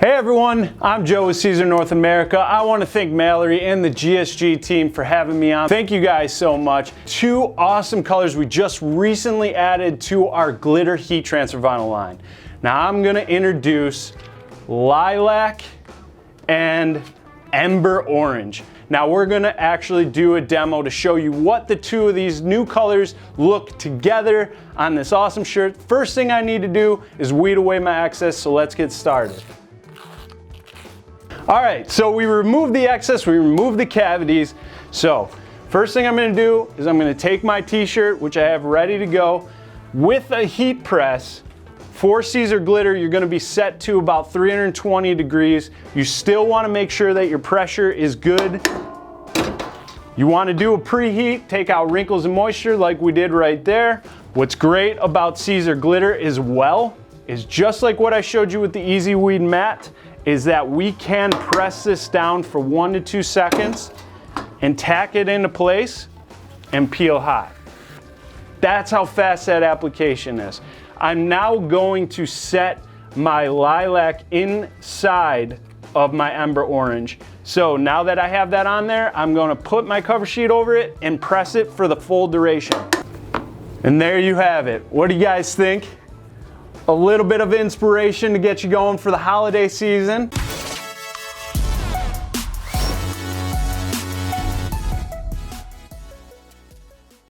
Hey everyone, I'm Joe with Siser North America. I want to thank Mallory and the GSG team for having me on. Thank you guys so much. Two awesome colors we just recently added to our glitter heat transfer vinyl line. Now I'm going to introduce lilac and ember orange. Now we're going to actually do a demo to show you what the two of these new colors look together on this awesome shirt. First thing I need to do is weed away my excess, so let's get started. All right, so we removed the excess, we removed the cavities. So first thing I'm gonna do is I'm gonna take my t-shirt, which I have ready to go, with a heat press. For Siser Glitter, you're gonna be set to about 320 degrees. You still wanna make sure that your pressure is good. You wanna do a preheat, take out wrinkles and moisture like we did right there. What's great about Siser Glitter as well is just like what I showed you with the Easy Weed mat, is that we can press this down for 1 to 2 seconds and tack it into place and peel hot. That's how fast that application is. I'm now going to set my lilac inside of my ember orange. So now that I have that on there, I'm gonna put my cover sheet over it and press it for the full duration. And there you have it. What do you guys think? A little bit of inspiration to get you going for the holiday season.